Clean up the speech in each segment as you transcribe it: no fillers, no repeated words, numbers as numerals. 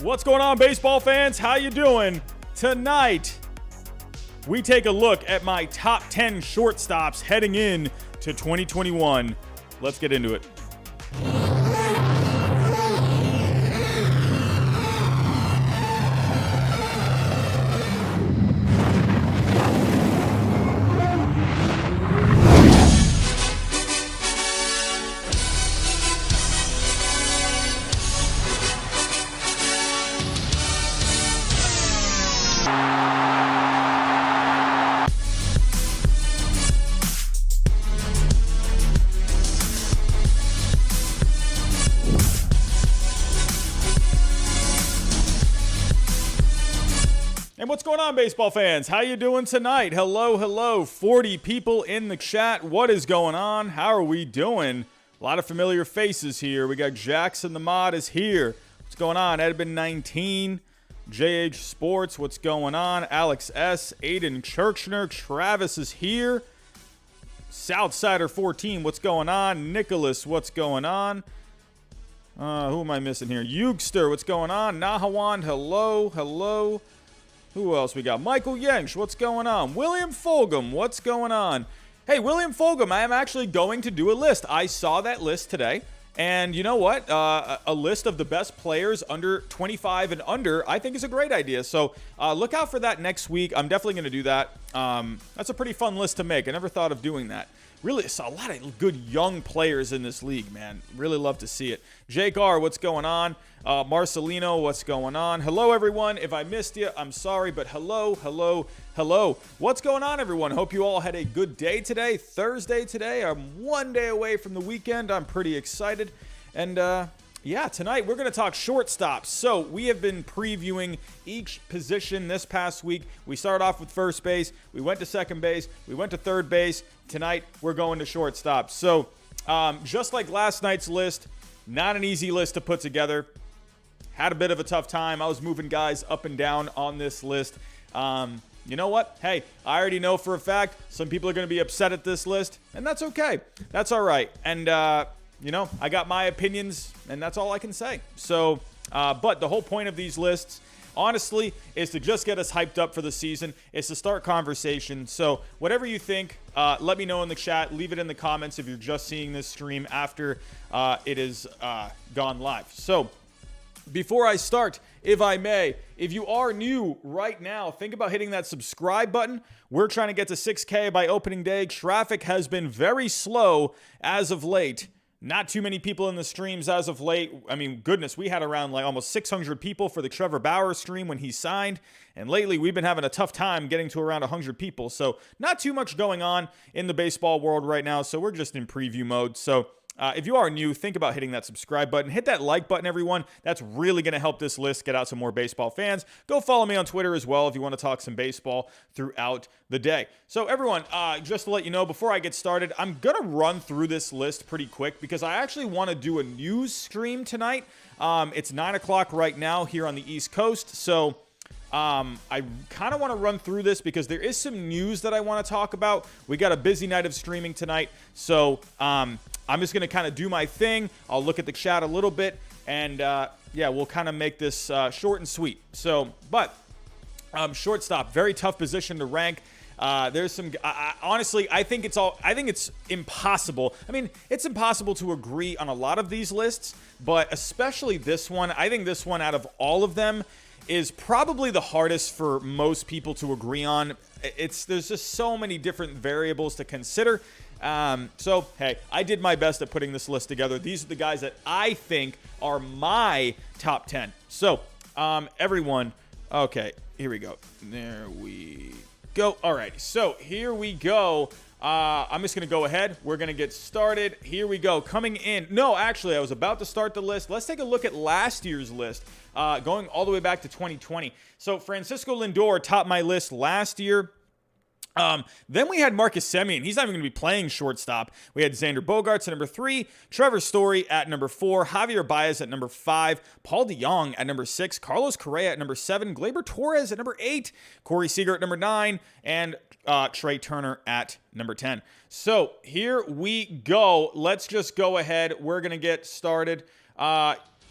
What's going on, baseball fans? How you doing? Tonight, we take a look at my top 10 shortstops heading in to 2021. Let's get into it. And what's going on, baseball fans? How you doing tonight? Hello. 40 people in the chat. What is going on? How are we doing? A lot of familiar faces here. We got Jackson the Mod is here. What's going on? Edmund 19, JH Sports. What's going on? Alex S, Aiden Kirchner, Travis is here. Southsider 14. What's going on? Nicholas, what's going on? Who am I missing here? Yugster, what's going on? Nahawan, hello. Who else we got? Michael Yench, what's going on? William Fulgham, what's going on? Hey, William Fulgham, I am actually going to do a list. I saw that list today, and you know what? A list of the best players under 25 and under, I think is a great idea. So look out for that next week. I'm definitely going to do that. That's a pretty fun list to make. I never thought of doing that. Really, saw a lot of good young players in this league, man. Really love to see it. Jake R, what's going on? Marcelino, what's going on? Hello, everyone. If I missed you, I'm sorry, but hello. What's going on, everyone? Hope you all had a good day today. Thursday today. I'm one day away from the weekend. I'm pretty excited. And, yeah, tonight we're going to talk shortstops. So we have been previewing each position this past week. We started off with first base. We went to second base. We went to third base. Tonight we're going to shortstop. So just like last night's list, not an easy list to put together. Had a bit of a tough time. I was moving guys up and down on this list. You know what? Hey, I already know for a fact some people are going to be upset at this list, and that's okay. That's all right. And, you know, I got my opinions, and that's all I can say. So, but the whole point of these lists, honestly, is to just get us hyped up for the season. It's to start conversation. So whatever you think, let me know in the chat. Leave it in the comments if you're just seeing this stream after it is gone live. So before I start, if I may, if you are new right now, think about hitting that subscribe button. We're trying to get to 6K by opening day. Traffic has been very slow as of late. Not too many people in the streams as of late. I mean, goodness, we had around like almost 600 people for the Trevor Bauer stream when he signed. And lately, we've been having a tough time getting to around 100 people. So not too much going on in the baseball world right now. So we're just in preview mode. So if you are new, think about hitting that subscribe button. Hit that like button, everyone. That's really going to help this list get out some more baseball fans. Go follow me on Twitter as well if you want to talk some baseball throughout the day. So everyone, just to let you know, before I get started, I'm going to run through this list pretty quick because I actually want to do a news stream tonight. It's 9 o'clock right now here on the East Coast. So I kind of want to run through this because there is some news that I want to talk about. We got a busy night of streaming tonight. So, I'm just going to kind of do my thing. I'll look at the chat a little bit, and yeah, we'll kind of make this short and sweet. So, but shortstop, very tough position to rank. There's some. Honestly, I think it's impossible. I mean, it's impossible to agree on a lot of these lists, but especially this one. I think this one, out of all of them, is probably the hardest for most people to agree on. There's just so many different variables to consider. So, hey, I did my best at putting this list together. These are the guys that I think are my top 10. So, everyone, okay, here we go. There we go. All right, so here we go. I'm just going to go ahead. We're going to get started. Here we go. Coming in. No, actually, I was about to start the list. Let's take a look at last year's list, going all the way back to 2020. So, Francisco Lindor topped my list last year. Then we had Marcus Semien. He's not even going to be playing shortstop. We had Xander Bogarts at number 3, Trevor Story at number 4, Javier Baez at number 5, Paul DeJong at number 6, Carlos Correa at number 7, Gleyber Torres at number 8, Corey Seeger at number 9, and Trey Turner at number 10. So here we go. Let's just go ahead. We're going to get started.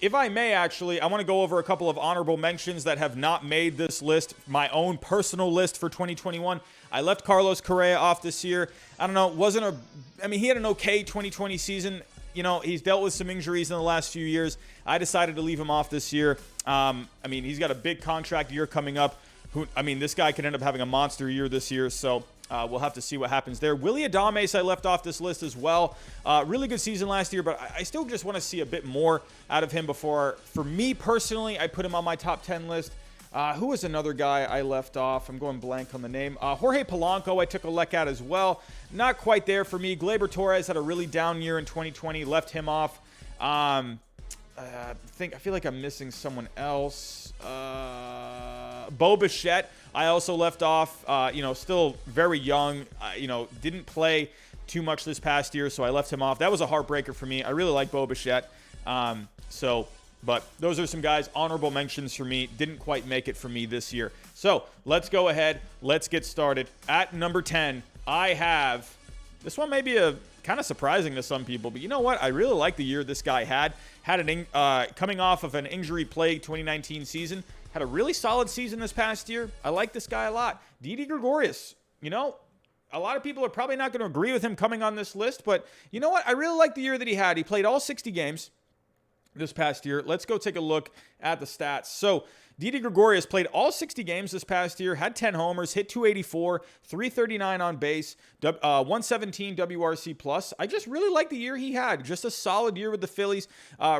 if I may, actually, I want to go over a couple of honorable mentions that have not made this list, my own personal list for 2021. I left Carlos Correa off this year. I don't know, he had an okay 2020 season. He's dealt with some injuries in the last few years. I decided to leave him off this year. He's got a big contract year coming up. This guy could end up having a monster year this year, so we'll have to see what happens there. Willy Adames, I left off this list as well. Really good season last year, but I still just want to see a bit more out of him before, for me personally, I put him on my top 10 list. Who was another guy I left off? I'm going blank on the name. Jorge Polanco, I took a look at as well. Not quite there for me. Gleyber Torres had a really down year in 2020. Left him off. I feel like I'm missing someone else. Bo Bichette, I also left off. Still very young. Didn't play too much this past year, so I left him off. That was a heartbreaker for me. I really like Bo Bichette. But those are some guys, honorable mentions for me. Didn't quite make it for me this year. So let's go ahead. Let's get started. At number 10, I have, this one may be a kind of surprising to some people, but you know what? I really like the year this guy had. Coming off of an injury-plagued 2019 season. Had a really solid season this past year. I like this guy a lot. Didi Gregorius, a lot of people are probably not going to agree with him coming on this list, but you know what? I really like the year that he had. He played all 60 games this past year. Let's go take a look at the stats. So Didi Gregorius played all 60 games this past year, had 10 homers, hit 284, 339 on base, 117 WRC plus. I just really like the year he had. Just a solid year with the Phillies.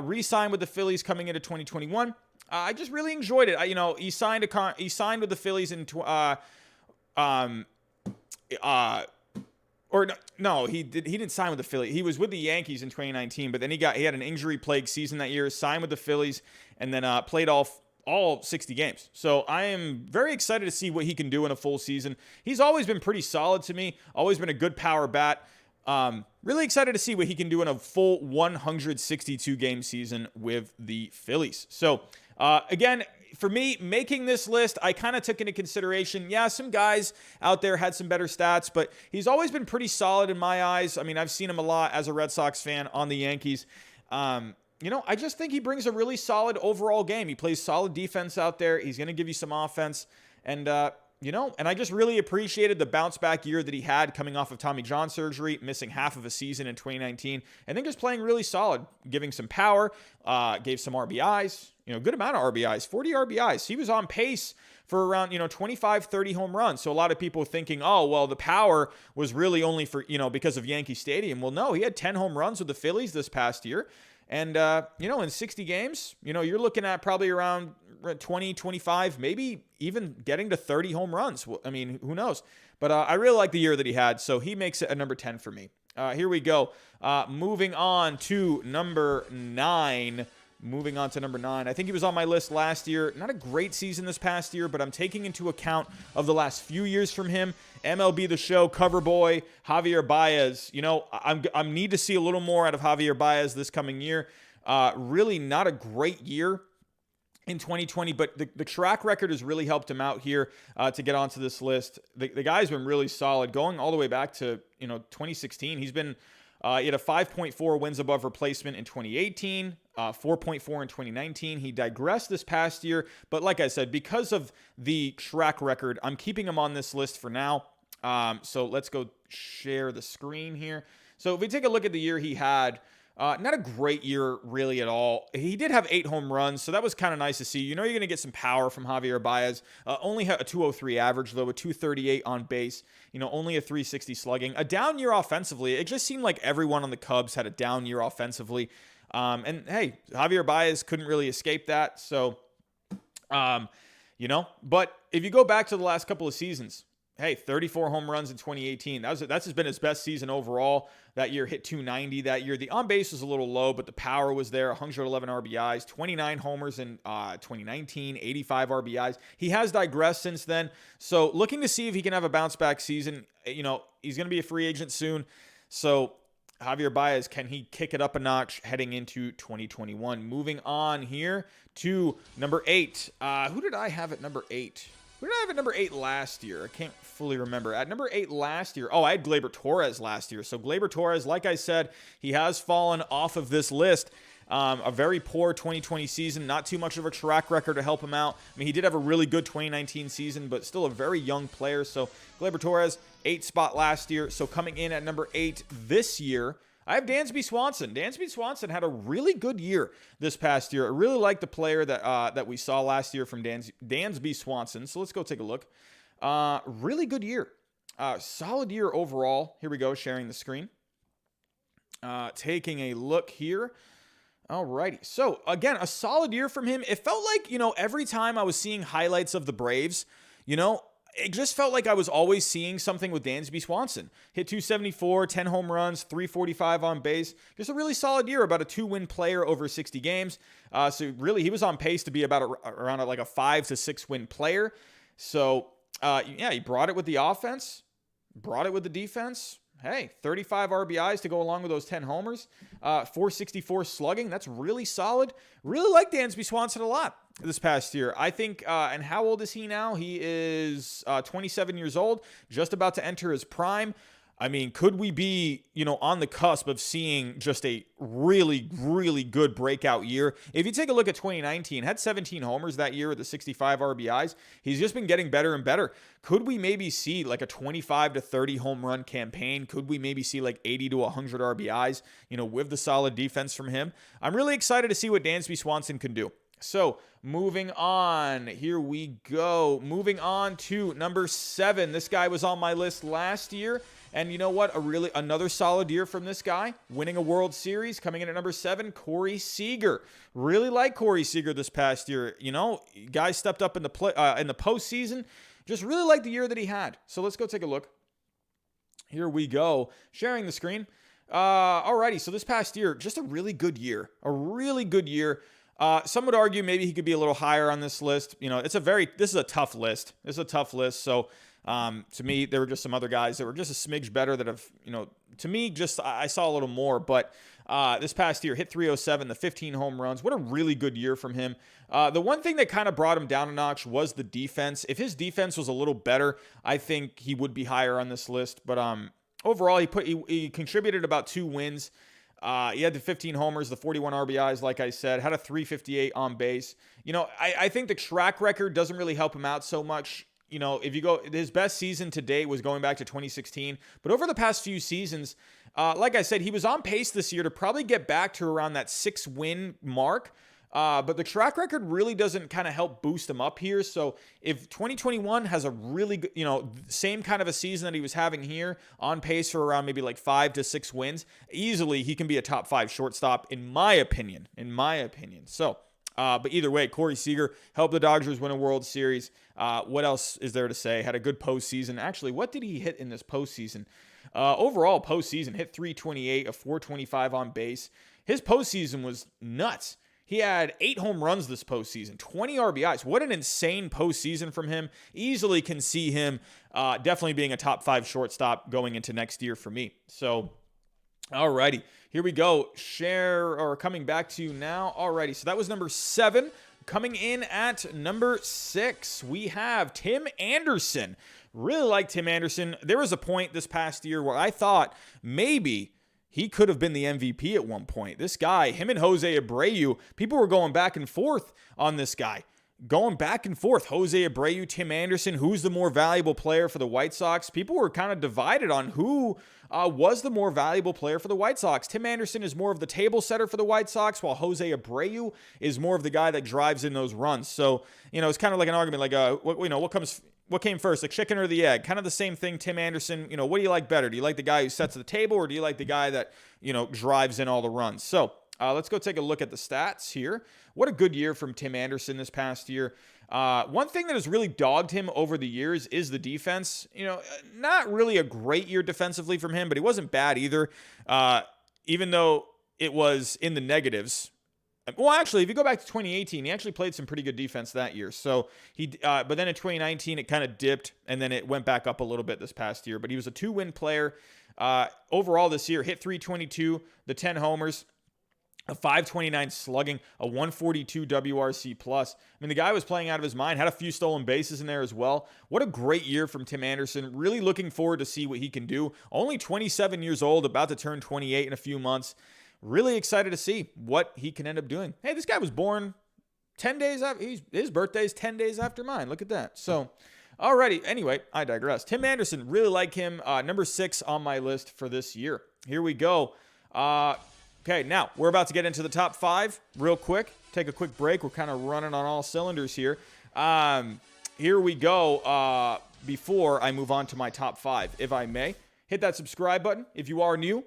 Re-signed with the Phillies coming into 2021. I just really enjoyed it. He signed with the Phillies in he didn't sign with the Phillies. He was with the Yankees in 2019, but then he had an injury-plagued season that year, signed with the Phillies, and then played all 60 games. So I am very excited to see what he can do in a full season. He's always been pretty solid to me, always been a good power bat. Really excited to see what he can do in a full 162-game season with the Phillies. So, again, for me, making this list, I kind of took into consideration, some guys out there had some better stats, but he's always been pretty solid in my eyes. I've seen him a lot as a Red Sox fan on the Yankees. I just think he brings a really solid overall game. He plays solid defense out there. He's going to give you some offense. And I just really appreciated the bounce back year that he had coming off of Tommy John surgery, missing half of a season in 2019. I think just playing really solid, giving some power, gave some RBIs, good amount of RBIs, 40 RBIs. He was on pace for around, 25, 30 home runs. So a lot of people thinking, the power was really only for, because of Yankee Stadium. Well, no, he had 10 home runs with the Phillies this past year. And, in 60 games, you're looking at probably around 20, 25, maybe even getting to 30 home runs. Who knows? But I really like the year that he had, so he makes it a number 10 for me. Here we go. Moving on to number 9. I think he was on my list last year. Not a great season this past year, but I'm taking into account of the last few years from him. MLB The Show cover boy, Javier Baez. I need to see a little more out of Javier Baez this coming year. Really not a great year in 2020, but the track record has really helped him out here to get onto this list. The guy's been really solid going all the way back to 2016. He had a 5.4 wins above replacement in 2018, 4.4 in 2019. He digressed this past year, but like I said, because of the track record, I'm keeping him on this list for now. So let's go share the screen here. So if we take a look at the year he had, not a great year really at all. He did have 8 home runs, so that was kind of nice to see. You're going to get some power from Javier Baez. Only had a 203 average, though, a 238 on base. Only a 360 slugging. A down year offensively. It just seemed like everyone on the Cubs had a down year offensively. And, hey, Javier Baez couldn't really escape that. So, but if you go back to the last couple of seasons, hey, 34 home runs in 2018. That's been his best season overall. That year hit 290 that year. The on-base was a little low, but the power was there. 111 RBIs, 29 homers in 2019, 85 RBIs. He has digressed since then. So looking to see if he can have a bounce-back season. He's going to be a free agent soon. So Javier Baez, can he kick it up a notch heading into 2021? Moving on here to number 8. Who did I have at number 8? Who did I have at number 8 last year? I can't fully remember. At number 8 last year, I had Gleyber Torres last year. So Gleyber Torres, like I said, he has fallen off of this list. A very poor 2020 season, not too much of a track record to help him out. I mean, he did have a really good 2019 season, but still a very young player. So Gleyber Torres, 8th spot last year. So coming in at number 8 this year, I have Dansby Swanson. Dansby Swanson had a really good year this past year. I really like the player that we saw last year from Dansby Swanson. So let's go take a look. Really good year. Solid year overall. Here we go, sharing the screen. Taking a look here. Alrighty. So, again, a solid year from him. It felt like, every time I was seeing highlights of the Braves, it just felt like I was always seeing something with Dansby Swanson. Hit 274, 10 home runs, 345 on base. Just a really solid year, about a 2-win player over 60 games. So, really, he was on pace to be around like a 5 to 6 win player. So, he brought it with the offense, brought it with the defense. Hey, 35 RBIs to go along with those 10 homers, 464 slugging. That's really solid. Really like Dansby Swanson a lot this past year. I think, and how old is he now? He is 27 years old, just about to enter his prime. I mean, could we be, on the cusp of seeing just a really, really good breakout year? If you take a look at 2019, had 17 homers that year with the 65 RBIs. He's just been getting better and better. Could we maybe see like a 25 to 30 home run campaign? Could we maybe see like 80 to 100 RBIs, with the solid defense from him? I'm really excited to see what Dansby Swanson can do. So moving on, here we go. Moving on to number 7. This guy was on my list last year. And you know what? Another solid year from this guy, winning a World Series, coming in at number 7, Corey Seeger. Really like Corey Seeger this past year. Guy stepped up in the postseason. Just really like the year that he had. So let's go take a look. Here we go. Sharing the screen. Alrighty. So this past year, just a really good year. A really good year. Some would argue maybe he could be a little higher on this list. This is a tough list. So to me, there were just some other guys that were just a smidge better that have, to me, just I saw a little more. But this past year, hit 307, the 15 home runs. What a really good year from him. The one thing that kind of brought him down a notch was the defense. If his defense was a little better, I think he would be higher on this list. But overall, he contributed about 2 wins. He had the 15 homers, the 41 RBIs, like I said, had a 358 on base. I think the track record doesn't really help him out so much. If you go, his best season to date was going back to 2016. But over the past few seasons, like I said, he was on pace this year to probably get back to around that 6-win mark. But the track record really doesn't kind of help boost him up here. So if 2021 has a really good, same kind of a season that he was having here, on pace for around maybe like 5 to 6 wins, easily he can be a top 5 shortstop, in my opinion. So, but either way, Corey Seager helped the Dodgers win a World Series. What else is there to say? Had a good postseason. Actually, what did he hit in this postseason? Overall postseason, hit 328, a 425 on base. His postseason was nuts. He had 8 home runs this postseason, 20 RBIs. What an insane postseason from him. Easily can see him definitely being a top 5 shortstop going into next year for me. So, alrighty, here we go. Coming back to you now. Alrighty, so that was number 7. Coming in at number 6, we have Tim Anderson. Really like Tim Anderson. There was a point this past year where I thought maybe he could have been the MVP at one point. This guy, him and Jose Abreu, people were going back and forth on this guy. Going back and forth. Jose Abreu, Tim Anderson, who's the more valuable player for the White Sox? People were kind of divided on who was the more valuable player for the White Sox. Tim Anderson is more of the table setter for the White Sox, while Jose Abreu is more of the guy that drives in those runs. So, it's kind of like an argument, like, what came first, the chicken or the egg? Kind of the same thing. Tim Anderson, what do you like better? Do you like the guy who sets the table, or do you like the guy that, drives in all the runs? So let's go take a look at the stats here. What a good year from Tim Anderson this past year. One thing that has really dogged him over the years is the defense. Not really a great year defensively from him, but he wasn't bad either. Even though it was in the negatives. Well, actually, if you go back to 2018, he actually played some pretty good defense that year. So but then in 2019, it kind of dipped, and then it went back up a little bit this past year. But he was a 2-win player. Overall this year, hit 322, the 10 homers, a 529 slugging, a 142 WRC plus. I mean, the guy was playing out of his mind, had a few stolen bases in there as well. What a great year from Tim Anderson. Really looking forward to see what he can do. Only 27 years old, about to turn 28 in a few months. really excited to see what he can end up doing. Hey, this guy was born 10 days after, his birthday is 10 days after mine. Look at that. So, alrighty. Anyway, I digress. Tim Anderson, really like him. Number 6 on my list for this year. Here we go. Okay, now we're about to get into the top 5 real quick. Take a quick break. We're kind of running on all cylinders here. Here we go. Before I move on to my top 5, if I may, hit that subscribe button if you are new.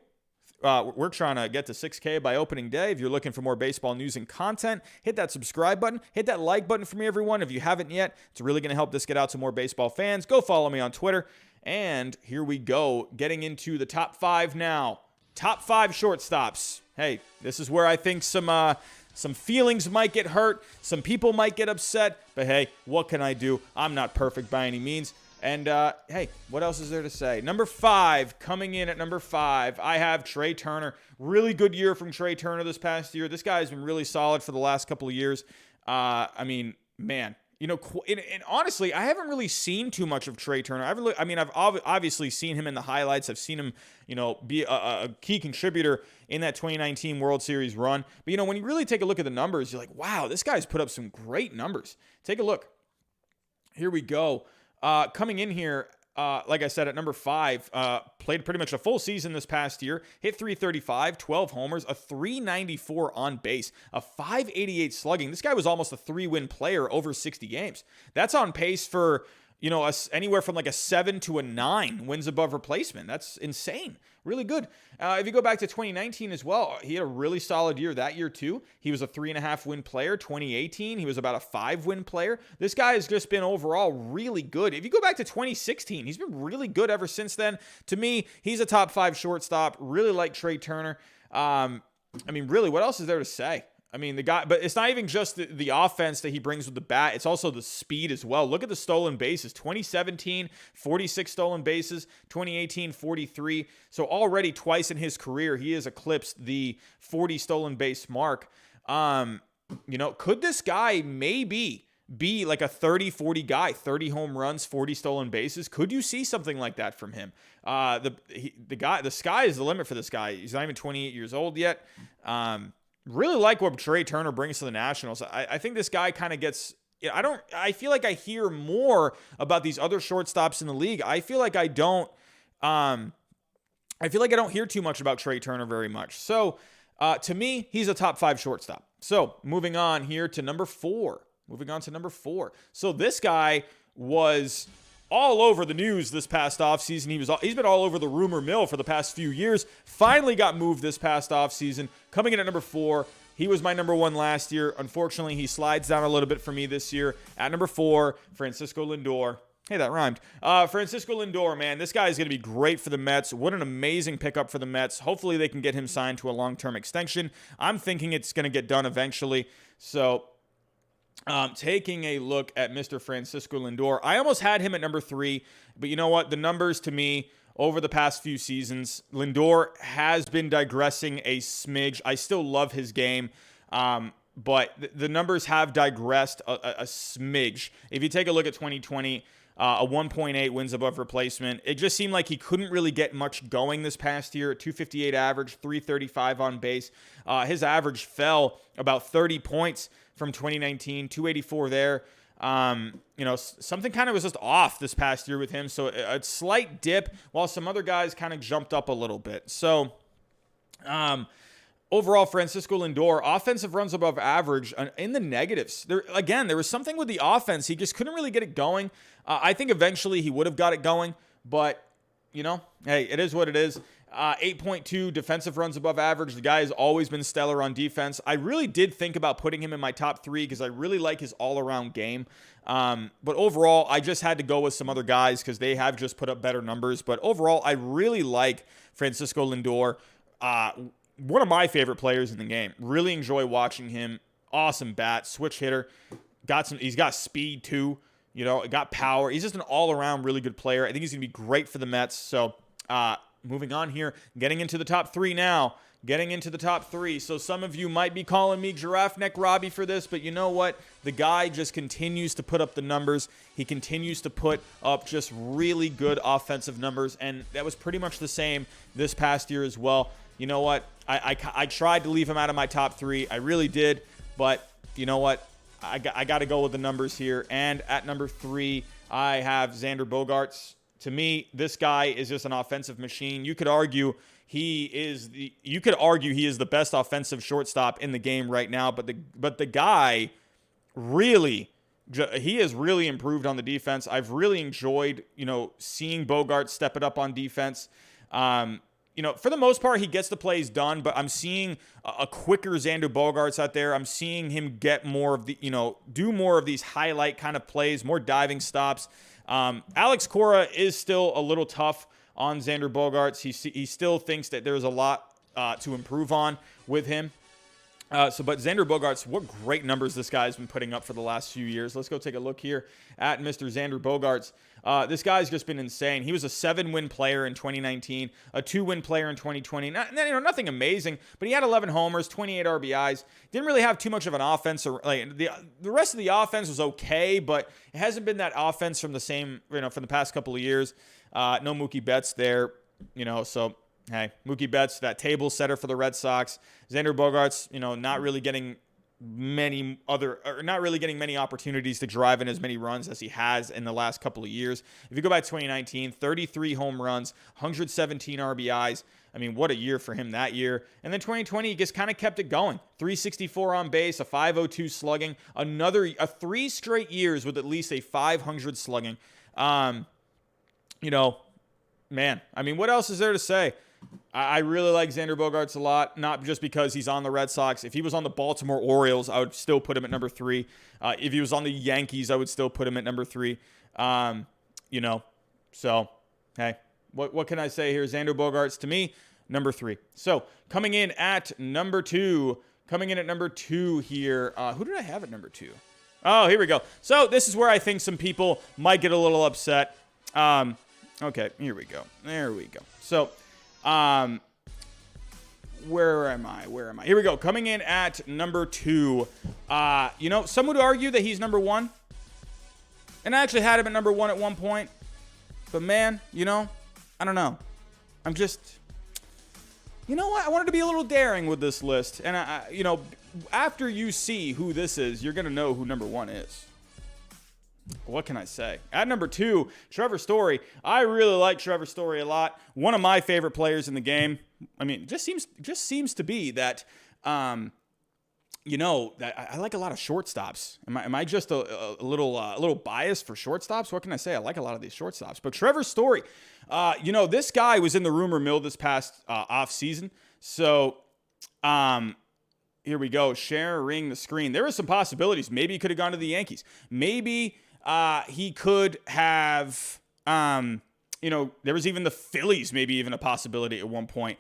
We're trying to get to 6K by opening day. If you're looking for more baseball news and content, hit that subscribe button. Hit that like button for me, everyone. If you haven't yet, it's really going to help this get out to more baseball fans. Go follow me on Twitter. And here we go, getting into the top 5 now. Top 5 shortstops. Hey, this is where I think some feelings might get hurt. Some people might get upset. But hey, what can I do? I'm not perfect by any means. And, hey, what else is there to say? Number 5, coming in at number 5, I have Trey Turner. Really good year from Trey Turner this past year. This guy's been really solid for the last couple of years. I mean, man, you know, and honestly, I haven't really seen too much of Trey Turner. I've obviously seen him in the highlights. I've seen him, you know, be a key contributor in that 2019 World Series run. But, you know, when you really take a look at the numbers, you're like, wow, this guy's put up some great numbers. Take a look. Here we go. Coming in here, like I said, at number 5, played pretty much a full season this past year, hit 335, 12 homers, a 394 on base, a 588 slugging. This guy was almost a 3-win player over 60 games. That's on pace for, you know, anywhere from like a 7 to a 9 wins above replacement. That's insane. Really good. If you go back to 2019 as well, he had a really solid year that year too. He was a 3.5 win player. 2018, he was about a 5-win player. This guy has just been overall really good. If you go back to 2016, he's been really good ever since then. To me, he's a top 5 shortstop. Really like Trey Turner. I mean, really, what else is there to say? I mean, the guy, but it's not even just the offense that he brings with the bat. It's also the speed as well. Look at the stolen bases. 2017, 46 stolen bases. 2018, 43. So already twice in his career, he has eclipsed the 40 stolen base mark. You know, could this guy maybe be like a 30-40 guy, 30 home runs, 40 stolen bases? Could you see something like that from him? The sky is the limit for this guy. He's not even 28 years old yet. Really like what Trey Turner brings to the Nationals. I think this guy kind of gets, I feel like I hear more about these other shortstops in the league. I feel like I don't hear too much about Trey Turner very much. So to me, he's a top 5 shortstop. So moving on here to number 4. So this guy was all over the news this past offseason. He's been all over the rumor mill for the past few years. Finally got moved this past offseason. Coming in at number 4. He was my number 1 last year. Unfortunately, he slides down a little bit for me this year. At number 4, Francisco Lindor. Hey, that rhymed. Francisco Lindor, man, this guy is going to be great for the Mets. What an amazing pickup for the Mets. Hopefully they can get him signed to a long-term extension. I'm thinking it's going to get done eventually. So taking a look at Mr. Francisco Lindor. I almost had him at number 3, but you know what? The numbers to me over the past few seasons, Lindor has been digressing a smidge. I still love his game, but the numbers have digressed a smidge. If you take a look at 2020, a 1.8 wins above replacement. It just seemed like he couldn't really get much going this past year. 258 average, 335 on base. His average fell about 30 points from 2019, 284 there. You know, something kind of was just off this past year with him. So a slight dip while some other guys kind of jumped up a little bit. So, overall, Francisco Lindor, offensive runs above average in the negatives. There was something with the offense. He just couldn't really get it going. I think eventually he would have got it going, but, you know, hey, it is what it is. 8.2 defensive runs above average. The guy has always been stellar on defense. I really did think about putting him in my top 3 because I really like his all-around game. But overall, I just had to go with some other guys because they have just put up better numbers. But overall, I really like Francisco Lindor. One of my favorite players in the game. Really enjoy watching him. Awesome bat, switch hitter. He's got speed too. You know, got power. He's just an all-around really good player. I think he's going to be great for the Mets. So, moving on here, getting into the top 3 now. So some of you might be calling me Giraffe Neck Robbie for this, but you know what? The guy just continues to put up the numbers. He continues to put up just really good offensive numbers, and that was pretty much the same this past year as well. you know what? I tried to leave him out of my top 3. I really did. But you know what? I got to go with the numbers here. And at number 3, I have Xander Bogarts. To me, this guy is just an offensive machine. You could argue he is the best offensive shortstop in the game right now. But the guy really, he has really improved on the defense. I've really enjoyed, seeing Bogart step it up on defense. For the most part, he gets the plays done, but I'm seeing a quicker Xander Bogarts out there. I'm seeing him get more of the, do more of these highlight kind of plays, more diving stops. Alex Cora is still a little tough on Xander Bogarts. He still thinks that there's a lot to improve on with him. But Xander Bogarts, what great numbers this guy's been putting up for the last few years. Let's go take a look here at Mr. Xander Bogarts. This guy's just been insane. He was a 7-win player in 2019, a 2-win player in 2020. Nothing amazing, but he had 11 homers, 28 RBIs. Didn't really have too much of an offense. The rest of the offense was okay, but it hasn't been that offense from from the past couple of years. No Mookie Betts there, so. Hey, Mookie Betts, that table setter for the Red Sox. Xander Bogarts, not really getting many opportunities to drive in as many runs as he has in the last couple of years. If you go back to 2019, 33 home runs, 117 RBIs. I mean, what a year for him that year. And then 2020, he just kind of kept it going. 364 on base, a 502 slugging, a 3 straight years with at least a 500 slugging. Man, I mean, what else is there to say? I really like Xander Bogarts a lot, not just because he's on the Red Sox. If he was on the Baltimore Orioles, I would still put him at number 3. If he was on the Yankees, I would still put him at number 3. So, hey, what can I say here? Xander Bogarts, to me, number 3. So, coming in at number 2 here. Who did I have at number 2? Oh, here we go. So, this is where I think some people might get a little upset. Okay, here we go. There we go. So, where am I? Here we go. Coming in at number 2. Some would argue that he's number 1. And I actually had him at number 1 at one point. But man, I don't know. I'm just, what? I wanted to be a little daring with this list. And after you see who this is, you're going to know who number 1 is. What can I say? At number 2, Trevor Story. I really like Trevor Story a lot. One of my favorite players in the game. I mean, just seems to be that, that I like a lot of shortstops. Am I just a little biased for shortstops? What can I say? I like a lot of these shortstops. But Trevor Story, this guy was in the rumor mill this past off season. So, here we go. Sharing the screen. There were some possibilities. Maybe he could have gone to the Yankees. Maybe he could have, there was even the Phillies, maybe even a possibility at one point.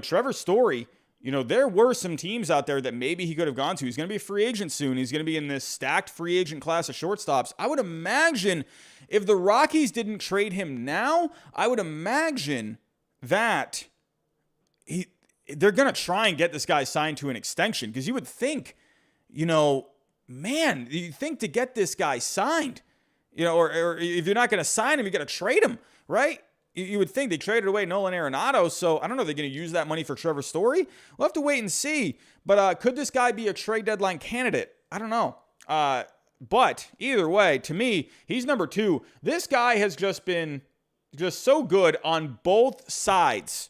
Trevor Story, there were some teams out there that maybe he could have gone to. He's going to be a free agent soon. He's going to be in this stacked free agent class of shortstops. I would imagine if the Rockies didn't trade him now, I would imagine that they're going to try and get this guy signed to an extension, because you would think, you think to get this guy signed, or if you're not going to sign him, you got to trade him, right? You would think they traded away Nolan Arenado, so I don't know if they're going to use that money for Trevor Story. We'll have to wait and see. But could this guy be a trade deadline candidate? I don't know. But either way, to me, he's number 2. This guy has just been so good on both sides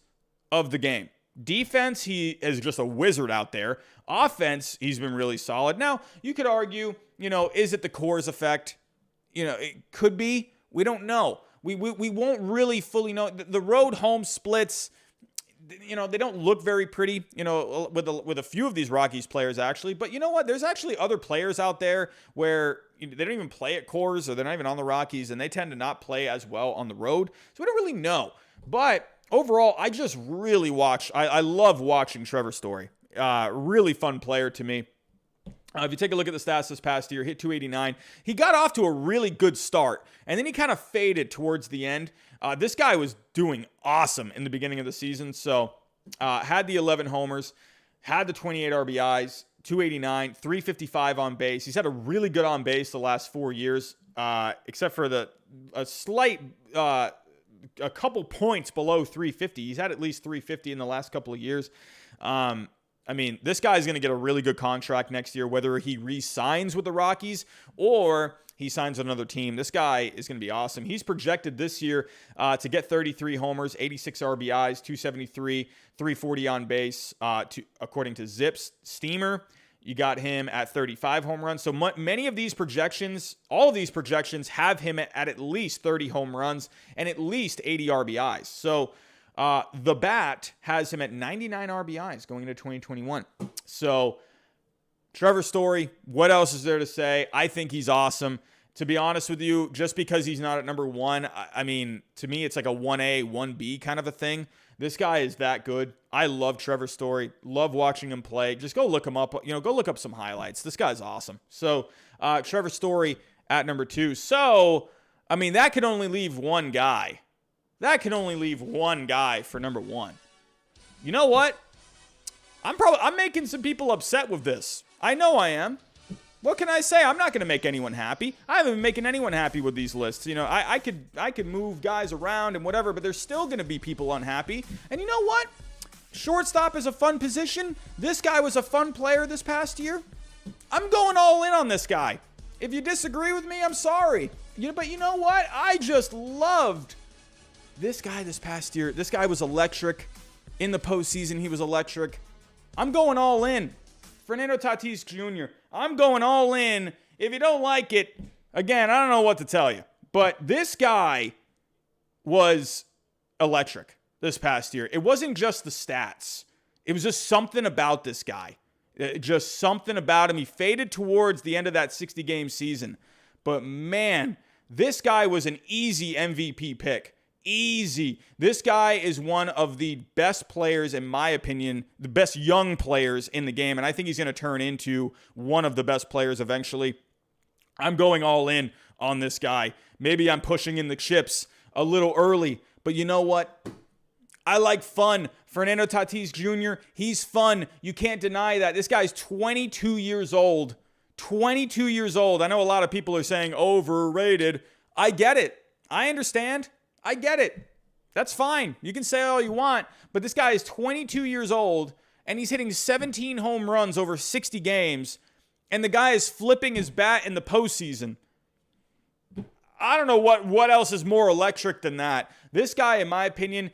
of the game. Defense, he is just a wizard out there. Offense, he's been really solid. Now, you could argue, is it the Coors effect? It could be. We don't know. We won't really fully know. The road home splits, they don't look very pretty, with a few of these Rockies players, actually. But you know what? There's actually other players out there where they don't even play at Coors, or they're not even on the Rockies, and they tend to not play as well on the road. So we don't really know. But overall, I just really I love watching Trevor Story. Really fun player to me. If you take a look at the stats this past year, hit 289. He got off to a really good start, and then he kind of faded towards the end. This guy was doing awesome in the beginning of the season. So had the 11 homers, had the 28 RBIs, 289, 355 on base. He's had a really good on base the last 4 years, except for a slight a couple points below 350. He's had at least 350 in the last couple of years. I mean, this guy's going to get a really good contract next year, whether he re-signs with the Rockies or he signs with another team. This guy is going to be awesome. He's projected this year to get 33 homers, 86 RBIs, 273, 340 on base, according to Zips. Steamer, you got him at 35 home runs. So many of these projections, all of these projections have him at least 30 home runs and at least 80 RBIs. So the bat has him at 99 RBIs going into 2021. So Trevor Story, what else is there to say? I think he's awesome. To be honest with you, just because he's not at number one, I mean, to me, it's like a 1A, 1B kind of a thing. This guy is that good. I love Trevor Story. Love watching him play. Just go look him up. Go look up some highlights. This guy's awesome. So Trevor Story at number 2. So, I mean, that could only leave one guy. That can only leave one guy for number 1. You know what? I'm making some people upset with this. I know I am. What can I say? I'm not going to make anyone happy. I haven't been making anyone happy with these lists. I could move guys around and whatever, but there's still going to be people unhappy. And you know what? Shortstop is a fun position. This guy was a fun player this past year. I'm going all in on this guy. If you disagree with me, I'm sorry. But you know what? I just loved this guy this past year. This guy was electric. In the postseason, he was electric. I'm going all in. Fernando Tatis Jr. I'm going all in. If you don't like it, again, I don't know what to tell you. But this guy was electric this past year. It wasn't just the stats. It was just something about this guy. Just something about him. He faded towards the end of that 60-game season. But man, this guy was an easy MVP pick. Easy. This guy is one of the best players, in my opinion, the best young players in the game, and I think he's going to turn into one of the best players eventually. I'm going all in on this guy. Maybe I'm pushing in the chips a little early, but you know what? I like fun. Fernando Tatis Jr., he's fun. You can't deny that. This guy's 22 years old. 22 years old. I know a lot of people are saying overrated. I get it. I understand. I get it. That's fine. You can say all you want, but this guy is 22 years old, and he's hitting 17 home runs over 60 games, and the guy is flipping his bat in the postseason. I don't know what else is more electric than that. This guy, in my opinion,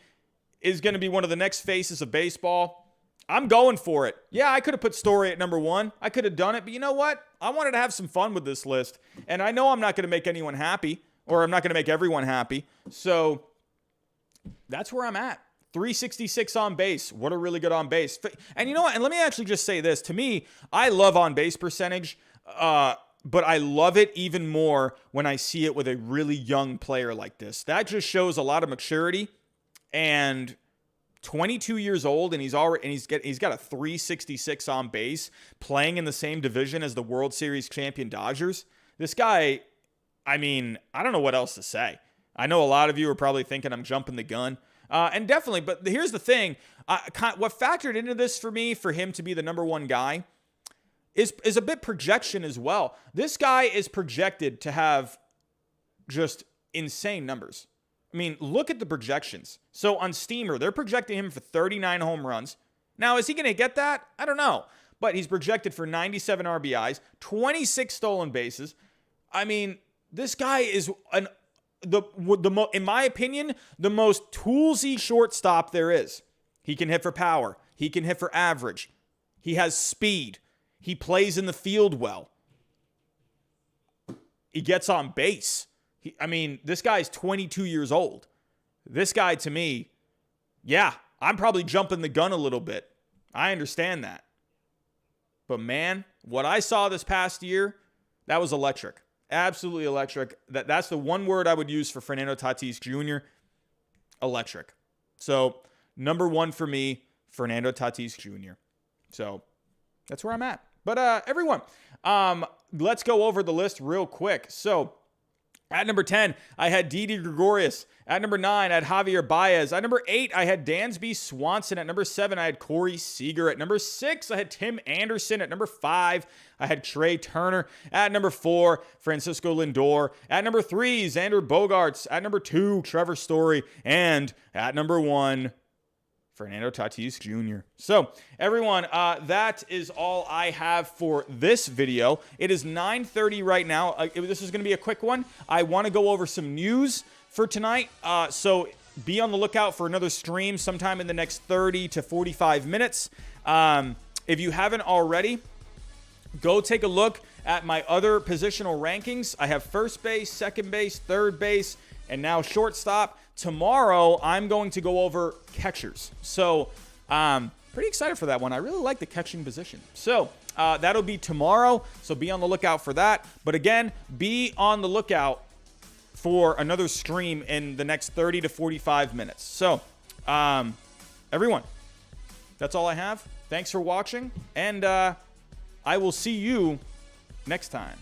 is going to be one of the next faces of baseball. I'm going for it. Yeah, I could have put Story at number 1. I could have done it, but you know what? I wanted to have some fun with this list, and I know I'm not going to make anyone happy. Or I'm not going to make everyone happy. So that's where I'm at. 366 on base. What a really good on base. And you know what? And let me actually just say this. To me, I love on base percentage, but I love it even more when I see it with a really young player like this. That just shows a lot of maturity. And 22 years old, and he's got a 366 on base, playing in the same division as the World Series champion Dodgers. This guy, I mean, I don't know what else to say. I know a lot of you are probably thinking I'm jumping the gun. And definitely, but here's the thing. What factored into this for me, for him to be the number 1 guy, is a bit projection as well. This guy is projected to have just insane numbers. I mean, look at the projections. So on Steamer, they're projecting him for 39 home runs. Now, is he going to get that? I don't know. But he's projected for 97 RBIs, 26 stolen bases. I mean, this guy is in my opinion, the most toolsy shortstop there is. He can hit for power. He can hit for average. He has speed. He plays in the field well. He gets on base. This guy's 22 years old. This guy, to me, yeah, I'm probably jumping the gun a little bit. I understand that. But man, what I saw this past year, that was electric. Absolutely electric. That's the one word I would use for Fernando Tatis Jr. Electric. So, number 1 for me, Fernando Tatis Jr. So, that's where I'm at. But everyone, let's go over the list real quick. So, At number 10, I had Didi Gregorius. At number 9, I had Javier Baez. At number 8, I had Dansby Swanson. At number 7, I had Corey Seeger. At number 6, I had Tim Anderson. At number 5, I had Trey Turner. At number 4, Francisco Lindor. At number 3, Xander Bogarts. At number 2, Trevor Story. And at number 1, Fernando Tatis Jr. So, everyone, that is all I have for this video. It is 9:30 right now. This is going to be a quick one. I want to go over some news for tonight. So, be on the lookout for another stream sometime in the next 30 to 45 minutes. If you haven't already, go take a look at my other positional rankings. I have first base, second base, third base, and now shortstop. Tomorrow, I'm going to go over catchers. So, pretty excited for that one. I really like the catching position. So, that'll be tomorrow. So, be on the lookout for that. But again, be on the lookout for another stream in the next 30 to 45 minutes. So, everyone, that's all I have. Thanks for watching. And I will see you next time.